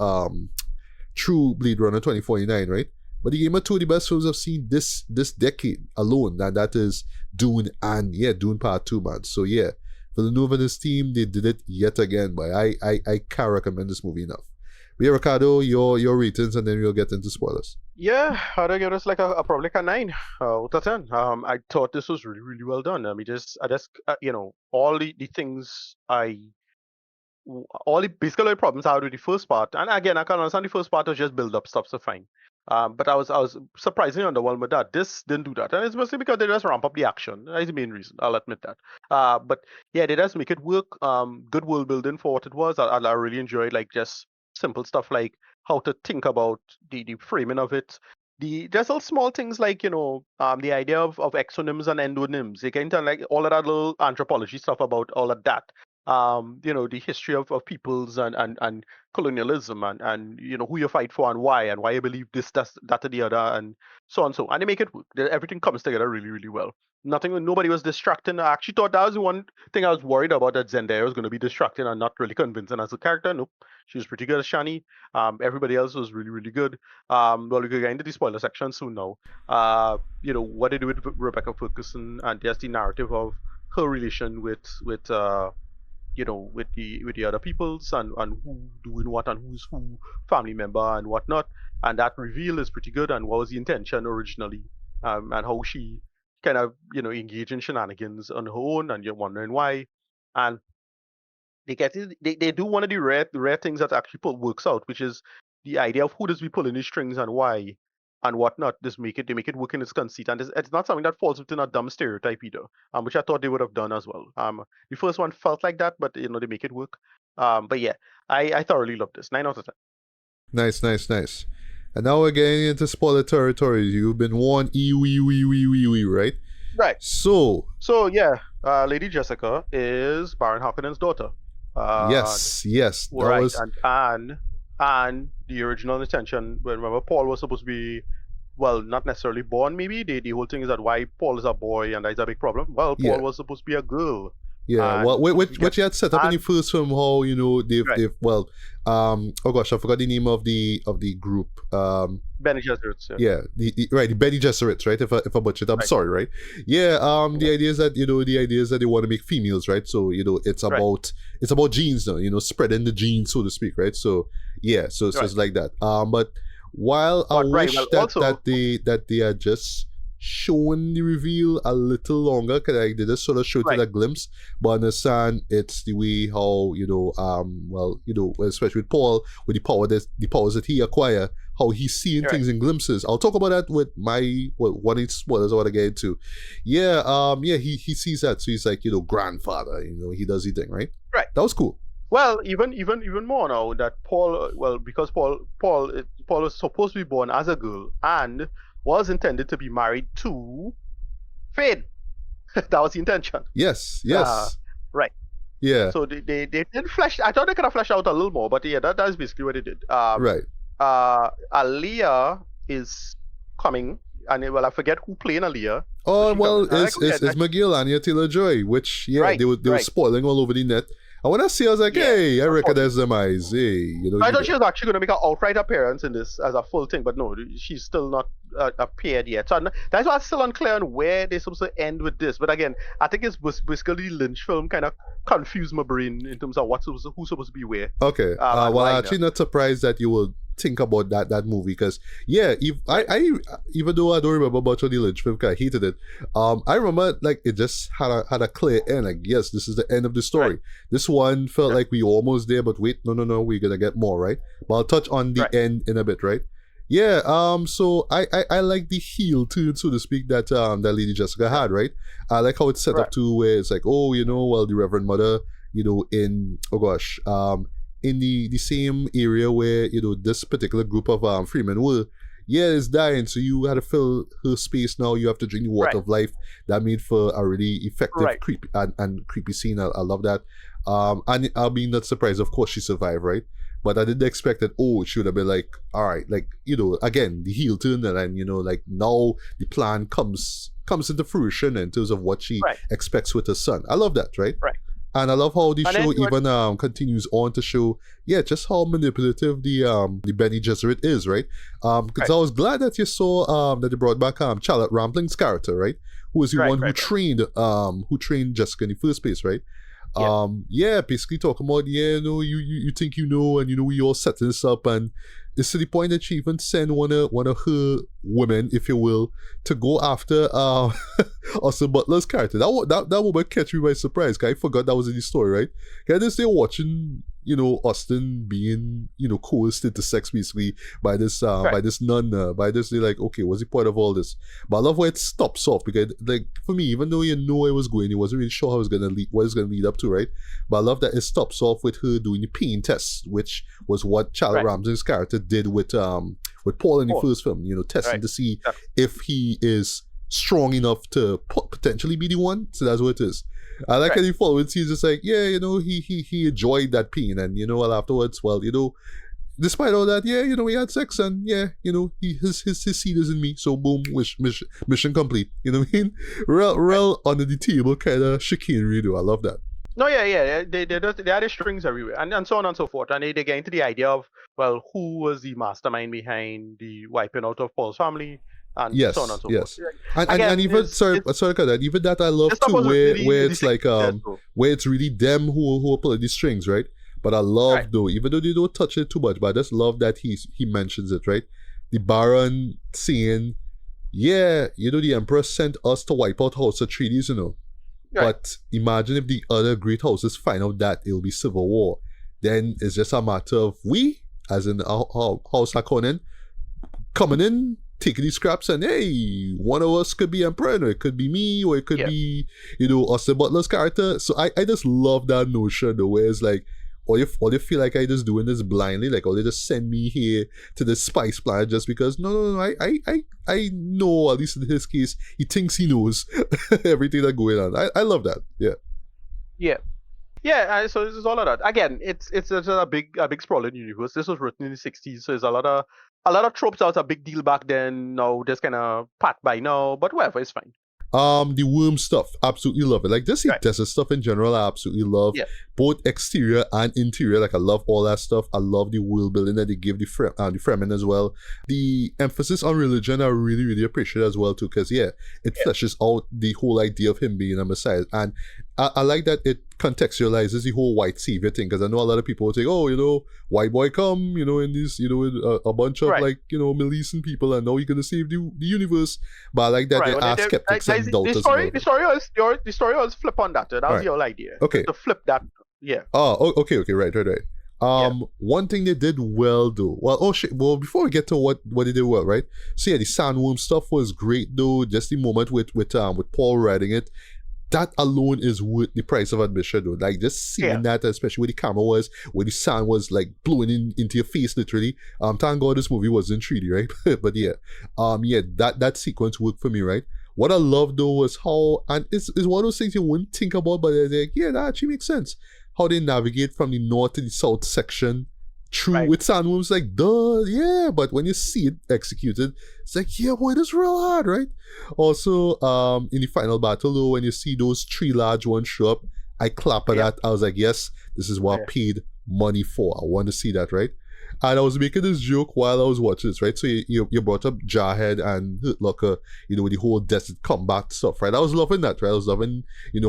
Blade Runner 2049, right? But he gave me two of the best films I've seen this decade alone, and that is Dune and Dune Part 2, man. So yeah, Villeneuve and his team, they did it yet again, but I can't recommend this movie enough. But yeah, Ricardo, your ratings, and then we'll get into spoilers. Yeah, I'd give this like a probably a 9 out of 10. I thought this was really, really well done. I mean, I just all the things I basically all the problems I had with the first part, and again, I can understand the first part was just build up stuff, so fine. But I was surprisingly underwhelmed with that. This didn't do that, and it's mostly because they just ramp up the action. That's the main reason. I'll admit that. But yeah, they just make it work. Good world building for what it was. I really enjoyed like just simple stuff like how to think about the framing of it. There's all small things like the idea of exonyms and endonyms. They can tell like all of that little anthropology stuff about all of that. The history of peoples and colonialism and who you fight for and why you believe this, that, or the other, and so on, and they make it work. Everything comes together really, really well. Nobody was distracting. I actually thought that was the one thing I was worried about, that Zendaya was going to be distracting and not really convincing as a character. Nope, she was pretty good as Shani. Everybody else was really, really good. Well, we could get into the spoiler section soon now. What they do with Rebecca Ferguson and just the narrative of her relation with with the other peoples and who doing what and who's who, family member and whatnot. And that reveal is pretty good. And what was the intention originally, and how she kind of engage in shenanigans on her own, and you're wondering why. And they do one of the rare things that actually works out, which is the idea of who does we pulling the strings and why and whatnot. They make it work in its conceit, and it's not something that falls within a dumb stereotype either, which I thought they would have done as well. The first one felt like that, but they make it work. But yeah, I thoroughly love this. 9 out of 10. Nice. And now we're getting into spoiler territory. You've been warned, right? Right. So yeah, Lady Jessica is Baron Harkonnen's daughter. Yes, that right. was And the original intention, remember, Paul was supposed to be, well, not necessarily born, maybe. The whole thing is that why Paul is a boy, and that's a big problem. Well, Paul was supposed to be a girl. Yeah, well, which you had set up in the first film, how they've oh gosh, I forgot the name of the group. Bene Gesserits. Yeah, the Bene Gesserits, right? If I butchered, I'm sorry, right? Yeah, the idea is that they want to make females, right? So it's about genes now, spreading the genes, so to speak, right? So yeah, so it's like that. But while I wish that they had just shown the reveal a little longer, because they just sort of showed it a glimpse, but understand it's the way how especially with Paul, with the powers that he acquire, how he's seeing things in glimpses. I'll talk about that with one of the spoilers I want to get into. He sees that, so he's like grandfather, he does the thing, right? That was cool. Well, even more now that Paul, because Paul is supposed to be born as a girl and was intended to be married to Fade. That was the intention. Yes. Right. Yeah. So they did flesh. I thought they could have fleshed out a little more, but yeah, that is basically what they did. Right. Aaliyah is coming, and I forget who playing Aaliyah. Oh well, it's McGill, Anya Taylor-Joy, which they were spoiling all over the net. And when I see, I was like, hey, I recognize them eyes. Hey, I thought she was actually going to make an outright appearance in this as a full thing, but no, she's still not appeared yet. So that's why I'm still unclear on where they're supposed to end with this. But again, I think it's basically the Lynch film kind of confused my brain in terms of who's supposed to be where. Okay. Well, I'm actually not surprised that you will think about that movie, because I even though I don't remember much of the Lynch film, because I hated it, I remember like it just had a clear end, like yes, this is the end of the story. Right. This one felt like we almost there, but wait, no, we're gonna get more, right? But I'll touch on the end in a bit, right? Yeah, so I like the heel turn, so to speak, that Lady Jessica had, right? I like how it's set up to where it's like, oh, the Reverend Mother, in in the same area where this particular group of freemen were, is dying, so you had to fill her space. Now you have to drink the water of life. That made for a really effective creepy and creepy scene. I love that. And I'll be not surprised, of course she survived, right? But I didn't expect that, she would have been like, all right, like, again, the heel turn, and then, like now the plan comes into fruition in terms of what she expects with her son. I love that, right? Right. And I love how the show even continues on to show, just how manipulative the Bene Gesserit is, right? Because I was glad that you saw that they brought back Charlotte Rampling's character, right? Who was the one who trained Jessica in the first place, right? Basically talking about, you think and we all setting this up, and it's to the point that she even sent one of her women, if you will, to go after Austin Butler's character. That moment catch me by surprise. Cause I forgot that was in the story, right? Cause I just stay watching, Austin being, coerced into sex basically by this by this nun, by this, they're like, okay, what's the point of all this? But I love where it stops off because, like, for me, even though it was going, it wasn't really sure how it was gonna lead, what it's gonna lead up to, right? But I love that it stops off with her doing the pain test, which was what Charlotte Ramsey's character did with Paul in the first film, testing to see if he is strong enough to potentially be the one. So that's what it is. I like how he followed. He's just like, yeah, he enjoyed that pain, and well, afterwards, well, despite all that, yeah, we had sex, and yeah, his seed is in me, so boom, mission complete. You know what I mean? Real under the table kind of chicanery, though. I love that. No, yeah. They had the strings everywhere, and so on and so forth, and they get into the idea of, well, who was the mastermind behind the wiping out of Paul's family. And so on and so forth. And even sorry, that even that I love too, where it's like where it's really them who are pulling the strings, right? But I love though, even though they don't touch it too much, but I just love that he mentions it, right? The Baron saying, yeah, the Emperor sent us to wipe out House Atreides, But imagine if the other great houses find out that it'll be civil war. Then it's just a matter of we, as in House Harkonnen, coming in, taking these scraps, and hey, one of us could be Emperor, or it could be me, or it could be, Austin Butler's character. So I just love that notion, the way it's like, or you feel like I just doing this blindly, like, or they just send me here to the spice planet just because, no, I know, at least in his case, he thinks he knows everything that's going on. I love that, Yeah, so this is all of that. Again, it's a big sprawling universe. This was written in the 60s, so there's a lot of tropes that was a big deal back then. Now just kind of pat by now, but whatever, it's fine. The worm stuff, absolutely love it. Like this desert stuff in general, I absolutely love. Both exterior and interior. Like I love all that stuff. I love the world building that they give the Fremen as well. The emphasis on religion, I really, really appreciate as well too, because it fleshes out the whole idea of him being a messiah, and I like that it contextualizes the whole white savior thing, because I know a lot of people will say, oh, white boy come, in this, with a bunch of like, Milesian people, and now you're gonna save the universe. But I like that they are skeptics and doubters. The story was flip on that. That was the whole idea. Okay. To flip that. Yeah. Oh, okay, right. One thing they did well though. Well, before we get to what they did well, right? So the sandworm stuff was great though. Just the moment with Paul writing it. That alone is worth the price of admission though. Like just seeing that, especially where the camera was, where the sand was like blowing into your face literally. Thank God this movie was in 3D, right? But that sequence worked for me, right? What I love though was how, and it's one of those things you wouldn't think about, but they're like, that actually makes sense. How they navigate from the north to the south section through with sandworms, like but when you see it executed, it's like, boy, that's real hard, right? Also, in the final battle though, when you see those 3 large ones show up, I clap at that. I was like, yes, this is what I paid money for. I want to see that, right? And I was making this joke while I was watching this, right? So you brought up Jarhead and Hurt Locker, with the whole desert combat stuff, right? I was loving that, right? I was loving,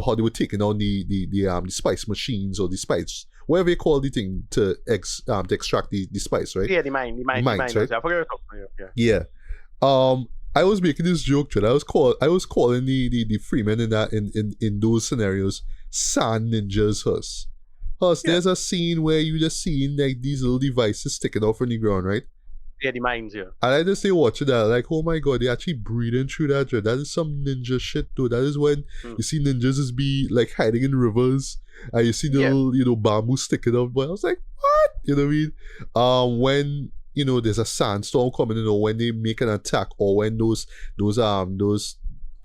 how they were taking on the spice machines, or the spice, whatever you call the thing to extract the spice, right? Yeah, the mines, right? I forget. Yeah. I was making this joke, right? I was calling the Freemen in those scenarios sand ninjas. There's a scene where you just seeing like these little devices sticking out from the ground, right? Yeah, the mines, And I just stay watching that, like, oh my god, they actually breathing through that. Right? That is some ninja shit, though. That is when you see ninjas just be like hiding in rivers, and you see the little, bamboo sticking out. But I was like, what? You know what I mean? When there's a sandstorm coming, when they make an attack, or when those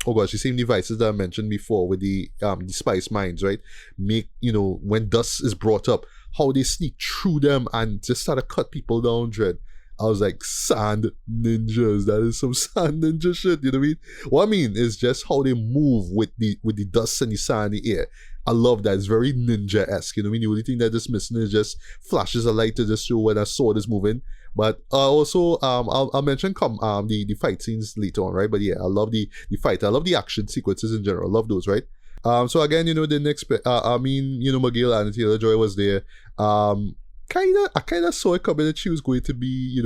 oh gosh, the same devices that I mentioned before with the spice mines, right? Make, when dust is brought up, how they sneak through them and just start to cut people down, dread. I was like, sand ninjas, that is some sand ninja shit, you know what I mean? What I mean is just how they move with the dust and the sand in the air. I love that. It's very ninja-esque, you know what I mean? The only thing that is missing is just flashes of light to just show when a sword is moving. But also, I'll mention the fight scenes later on, right? But yeah, I love the fight. I love the action sequences in general. I love those, right? So again, didn't expect. McGill and Taylor Joy was there. I kind of saw it coming that she was going to be,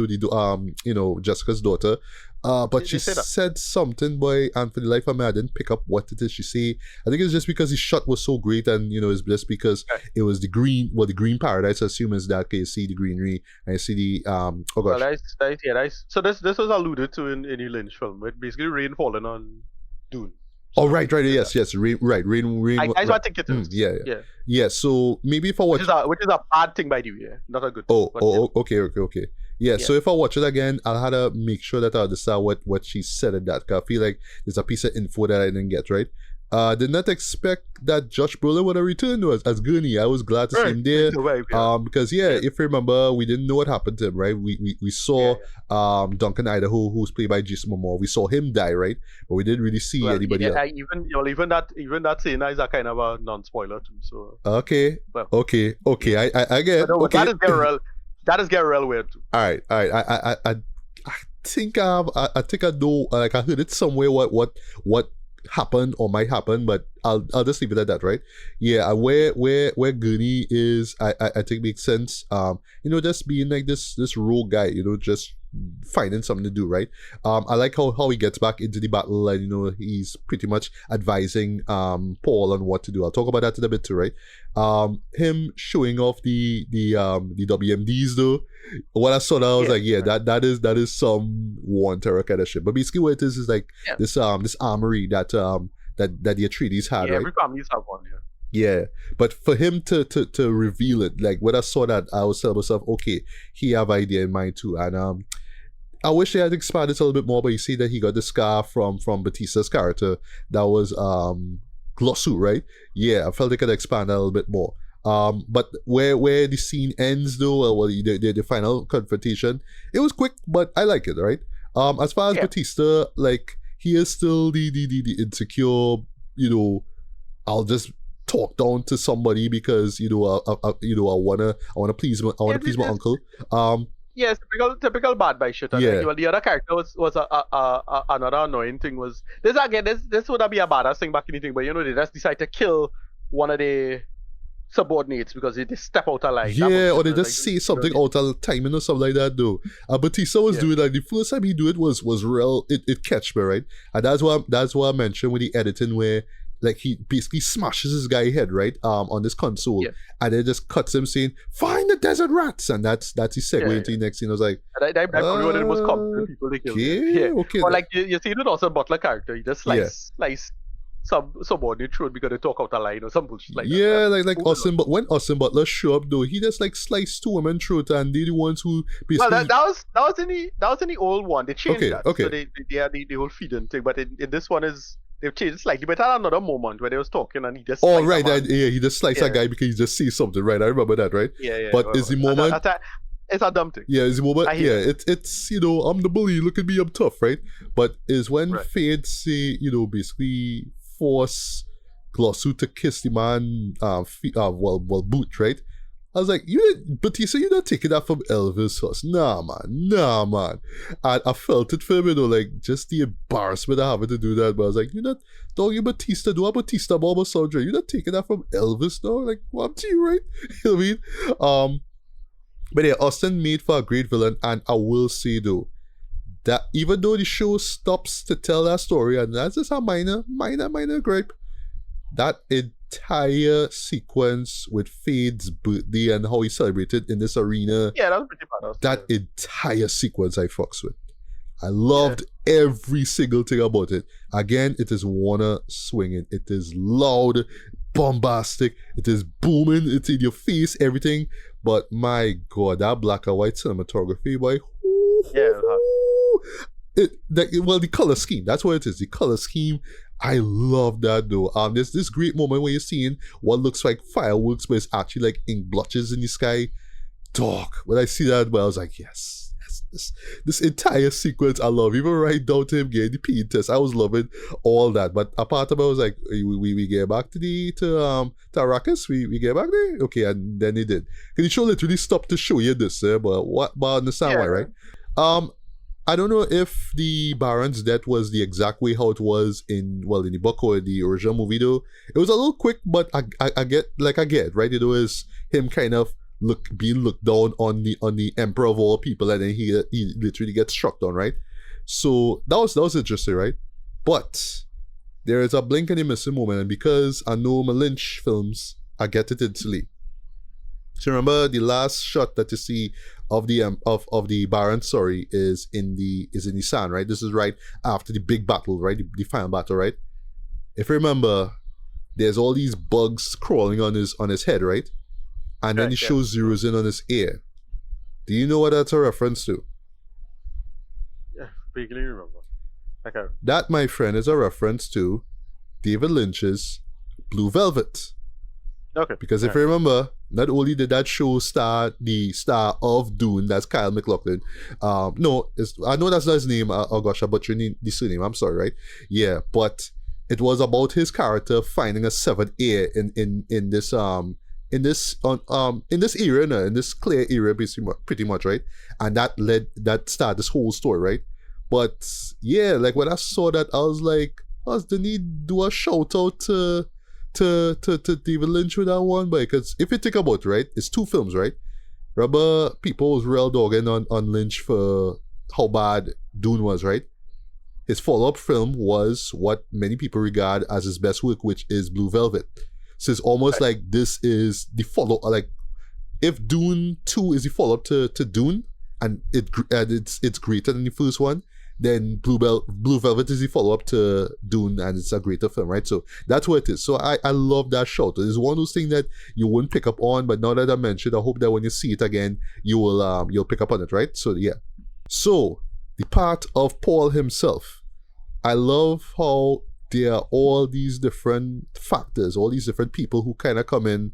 Jessica's daughter. But she said something, boy, and for the life of me, I didn't pick up what it is she say. I think it's just because the shot was so great, and it's just because it was the green paradise. I assume is that you see the greenery and you see the oh gosh. Well, nice. So this was alluded to in any Lynch film, with basically rain falling on Dune. So right, yes, rain. I think it is. Yeah. So maybe if I watch, which is a bad thing, by the way, not a good thing. Okay. Yeah, so if I watch it again, I'll have to make sure that I understand what she said in that. Cause I feel like there's a piece of info that I didn't get, right? Did not expect that Josh Brolin would have returned to us as Gurney. I was glad to see him there. Because if you remember, we didn't know what happened to him, right? We saw Duncan Idaho, who's played by Jason Momoa. We saw him die, right? But we didn't really see anybody else. Even that scene is a kind of a non-spoiler too. So okay. I get. Okay. That is get real weird too. All right. I think I know. Like I heard it somewhere. What happened or might happen, but I'll just leave it at that, right? Yeah, where Gurney is, I think makes sense. Just being like this rogue guy, just finding something to do, right? I like how he gets back into the battle, and he's pretty much advising Paul on what to do. I'll talk about that in a bit too, right? Him showing off the WMDs though. When I saw that, I was that is some War and Terror kind of shit. But basically, what it is like this armory that the Atreides had, right? Every family's have one, Yeah, but for him to reveal it, like when I saw that, I was telling myself, okay, he have idea in mind too, and I wish they had expanded it a little bit more. But you see that he got the scar from Batista's character that was Glossu, right? Yeah, I felt they could expand that a little bit more. But where the scene ends though, the final confrontation, it was quick, but I like it, right? As far as Batista, like he is still the insecure, I'll just talk down to somebody because I wanna please my uncle. Yes, typical bad boy shit. The other character was another annoying thing was this would be a badass thing back in the thing, but they just decide to kill one of the subordinates because they step out of line. Yeah, or they just say something out of timing or something like that though. Batista was doing like the first time he do it was real. It catch me, right? And that's what I mentioned with the editing where like he basically smashes his guy head right on this console and then just cuts him saying find the desert rats, and that's his segue into the next scene. I was like, I probably one of the most common people they kill. Okay. Or like you see it also Butler character, he just slice subordinate throat because they talk out a line or some bullshit like that. Like Austin, but when Austin Butler show up though, he just like sliced two women throat, and they're the ones who basically. Well, that was in the old one. They changed that. Okay. So they had the whole feeding thing, but in this one they've changed it slightly. But I had another moment where they was talking and he just. Oh right, he just sliced a guy because he just sees something, right? I remember that, right? Yeah. But is the moment. It's a dumb thing. Yeah, it's the moment. It's I'm the bully. Look at me, I'm tough, right? But is when Fade say basically force Glossu to kiss the man boot, right? I was like, Batista, you're not taking that from Elvis Huss. Nah man. And I felt it for me though, like just the embarrassment of having to do that. But I was like, you're not you Batista, do a Batista bomb or something. You're not taking that from Elvis though. Like, well, I'm to you, right? You know what I mean? But yeah, Austin made for a great villain, and I will say though, that even though the show stops to tell that story, and that's just a minor gripe, that entire sequence with Fade's birthday and how he celebrated in this arena, that was pretty badass. That entire sequence I fucks with. I loved every single thing about it. Again, it is Warner swinging. It is loud, bombastic, it is booming, it's in your face, everything. But my God, that black and white cinematography, boy. The color scheme, that's what it is. The color scheme, I love that though. There's this great moment where you're seeing what looks like fireworks, but it's actually like ink blotches in the sky. Dog, when I see that, I was like, yes. This entire sequence I love, even right down to him getting the PE test. I was loving all that. But apart of it, I was like, we get back to Arrakis, we get back there? Okay, and then he did. Because the show literally stopped to show you this, but I understand why, right? I don't know if the Baron's death was the exact way how it was in the book or the original movie though. It was a little quick, but I get, right? It was him kind of being looked down on the emperor of all people, and then he literally gets struck down, right? So that was interesting, right? But there is a blink and a missing moment, and because I know my Lynch films, I get it instantly. So remember the last shot that you see of the Baron, sorry, is in the sand, right? This is right after the big battle, right? The final battle, right? If you remember, there's all these bugs crawling on his head, right? And then he shows zeros in on his ear. Do you know what that's a reference to? Yeah, vaguely remember. Okay. That, my friend, is a reference to David Lynch's Blue Velvet. Okay. Because if you remember, not only did that show star the star of Dune, that's Kyle MacLachlan. I know that's not his name, oh gosh, I butchered the surname, I'm sorry, right? Yeah, but it was about his character finding a severed ear in this era, in this clear era, pretty much, right? And that started this whole story, right? But yeah, like when I saw that, I was like, didn't he do a shout out to David Lynch with that one? Because if you think about it, right, it's two films, right? Remember, people was real dogging on Lynch for how bad Dune was, right? His follow-up film was what many people regard as his best work, which is Blue Velvet. So it's almost like this is the follow, like if Dune 2 is the follow-up to Dune, and it's greater than the first one, then Blue Velvet is the follow-up to Dune, and it's a greater film, right? So that's what it is. So I love that shot. It's one of those things that you wouldn't pick up on, but now that I mentioned, I hope that when you see it again, you'll pick up on it, right? So yeah. So the part of Paul himself, I love how there are all these different factors, all these different people who kind of come in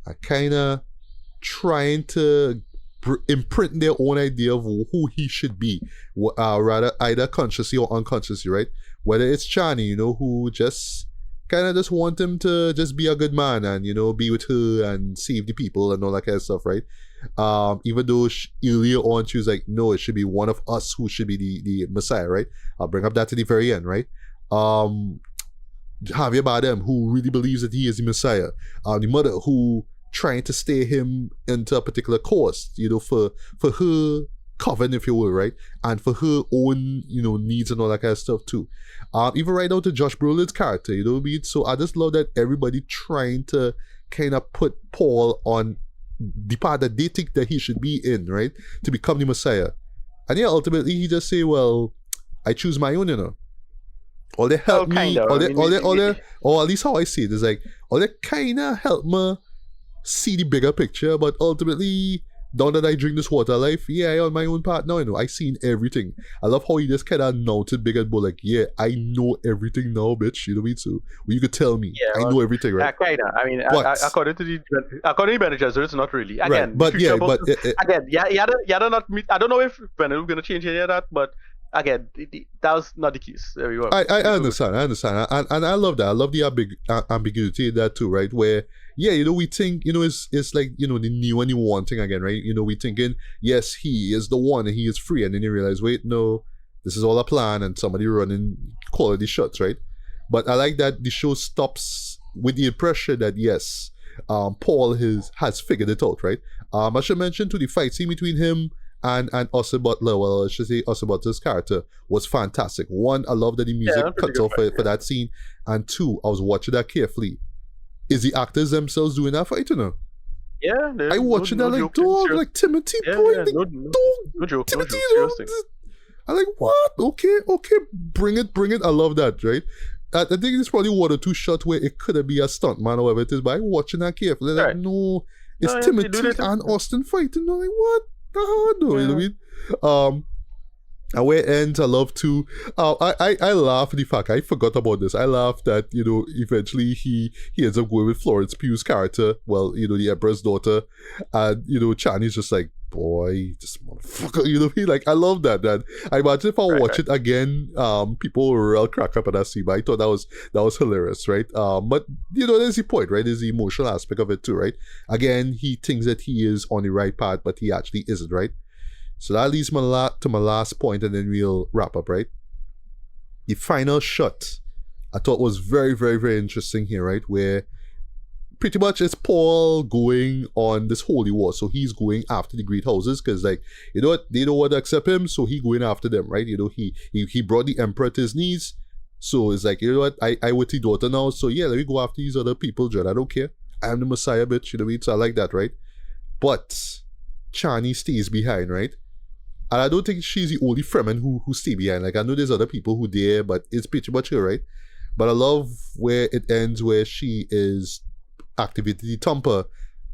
and kind of trying to imprint their own idea of who he should be, rather either consciously or unconsciously, right? Whether it's Chani, who just kind of just want him to just be a good man and, be with her and save the people and all that kind of stuff, right? Even though earlier on she was like, no, it should be one of us who should be the Messiah, right? I'll bring up that to the very end, right? Javier Bardem, who really believes that he is the Messiah. The mother who trying to steer him into a particular course, for her coven, if you will, right? And for her own, needs and all that kind of stuff too. Even right down to Josh Brolin's character, you know what I mean? So I just love that everybody trying to kind of put Paul on the part that they think that he should be in, right? To become the Messiah. And yeah, ultimately he just say, well, I choose my own, Or they help me, or at least how I see it is like, or they kind of help me see the bigger picture, but ultimately, now that I drink this water life, yeah, I on my own part now, I seen everything. I love how he just kind of announced big and bold, like, yeah, I know everything now, bitch, you know what I mean? So, well, you could tell me, I know everything, right? Kind of. I mean, according to Bene Gesserit, it's not really. Again, right. But yeah, but again, not. I don't know if Bene is going to change any of that, but again, that was not the case. I understand, and I love that. I love the ambiguity in that too, right? Where, yeah, we think, it's like, the new and the one thing again, right? We thinking, yes, he is the one and he is free, and then you realize, wait, no, this is all a plan and somebody running quality shots, right? But I like that the show stops with the impression that, yes, Paul has figured it out, right? I should mention to the fight scene between him and Austin Butler, well, I should say Austin Butler's character was fantastic. One, I love that the music cuts off for that scene. And two, I was watching that carefully. Is the actors themselves doing that fight, Yeah. I watching that like, dog, like Timothy, boy, no joke, Timothy, I'm like, what? Okay, bring it. I love that, right? I think it's probably one or two shots where it could be a stunt man or whatever it is, but I'm watching that carefully. Like, no, it's Timothy and Austin fighting. I'm like, what? No, you know what I mean? And where it ends, I love to I laugh at the fact I forgot about this. I laugh that, eventually he ends up going with Florence Pugh's character, well, the Emperor's daughter, and Chani's just like, boy, this motherfucker, you know what I mean? Like, I love that. I imagine if I watch it again, people will real crack up at that scene, but I thought that was hilarious, right? But there's the point, right? There's the emotional aspect of it too, right? Again, he thinks that he is on the right path, but he actually isn't, right? So that leads me to my last point, and then we'll wrap up, right? The final shot I thought was very, very, very interesting here, right? Where pretty much it's Paul going on this holy war. So he's going after the great houses because, like, you know what, they don't want to accept him, so he going after them, right? You know, he brought the emperor to his knees. So it's like, you know what, I with the daughter now, so yeah, let me go after these other people, John. I don't care. I'm the Messiah, bitch. You know what I mean? So I like that, right? But Chani stays behind, right? And I don't think she's the only Fremen who stay behind. Like, I know there's other people who there, but it's pretty much her, right? But I love where it ends, where she is activating the Thumper,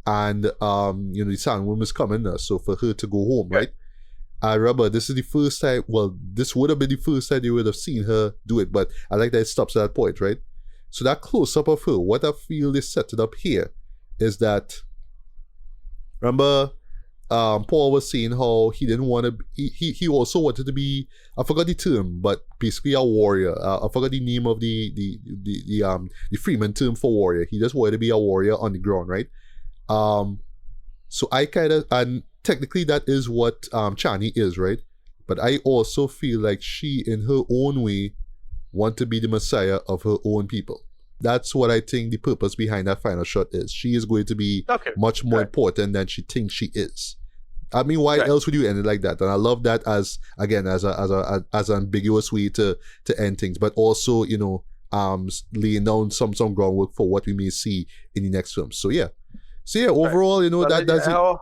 and you know, the Sandworm is coming now, so for her to go home, right? I remember this is the first time, well, this would have been the first time you would have seen her do it, but I like that it stops at that point, right? So that close-up of her, what I feel they set it up here is that, remember, Paul was saying how he didn't want to, he also wanted to be, I forgot the term, but basically a warrior. I forgot the name of the Freeman term for warrior. He just wanted to be a warrior on the ground, right? So I kind of, and technically that is what Chani is, right? But I also feel like she, in her own way, want to be the Messiah of her own people. That's what I think the purpose behind that final shot is. She is going to be much more important than she thinks she is. I mean, why else would you end it like that? And I love that as, again, as an ambiguous way to end things, but also, you know, laying down some groundwork for what we may see in the next film. So yeah. Overall, you know, that's it. Go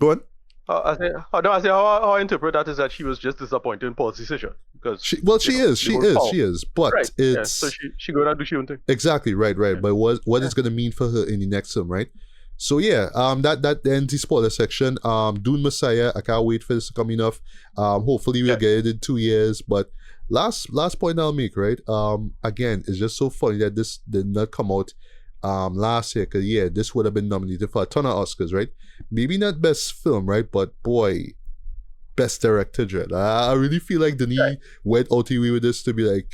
on. I say how I interpret that is that she was just disappointed in Paul's decision because she is, but it's so she go down do she own thing. Exactly, right. But what it's gonna mean for her in the next film, right? So yeah, that ends the spoiler section. Dune Messiah, I can't wait for this to come enough. Hopefully we'll get it in 2 years. But last point I'll make, right? Again, it's just so funny that this did not come out last year, because yeah, this would have been nominated for a ton of Oscars, right? Maybe not best film, right? But boy, best director, Dread. I really feel like Denis went out the way with this to be like,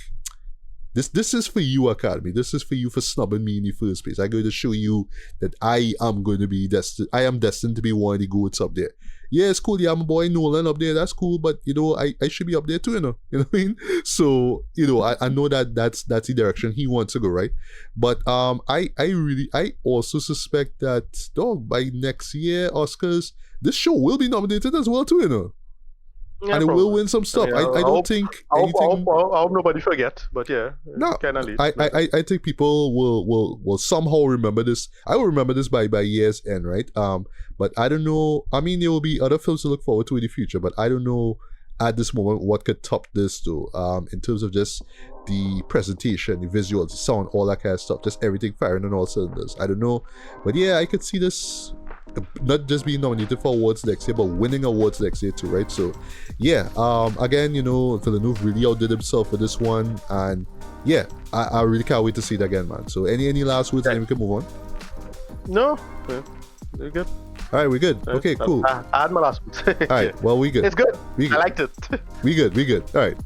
this is for you, Academy. This is for you for snubbing me in the first place. I'm going to show you that I am going to be destined. I am destined to be one of the goats up there. Yeah, it's cool. Yeah, my boy Nolan up there. That's cool. But you know, I should be up there too. You know what I mean? So you know, I know that's the direction he wants to go, right? But I also suspect that by next year Oscars, this show will be nominated as well too. You know. Yeah, and it will win some stuff. I don't think anything. I hope nobody forget, but yeah, no, kind of late. I think people will somehow remember this. I will remember this by year's end, right? But I don't know. I mean, there will be other films to look forward to in the future, but I don't know at this moment what could top this though. In terms of just the presentation, the visuals, the sound, all that kind of stuff, just everything firing on all cylinders. I don't know, but yeah, I could see this not just being nominated for awards next year, but winning awards next year too, right? So yeah, again, you know, Villeneuve really outdid himself for this one, and yeah, I really can't wait to see it again, man. So any last words, and then we can move on? No, we're good. All right, we're good. Okay, cool. I had my last words. All right, well, we good. It's good. We good. I liked it. We good. All right.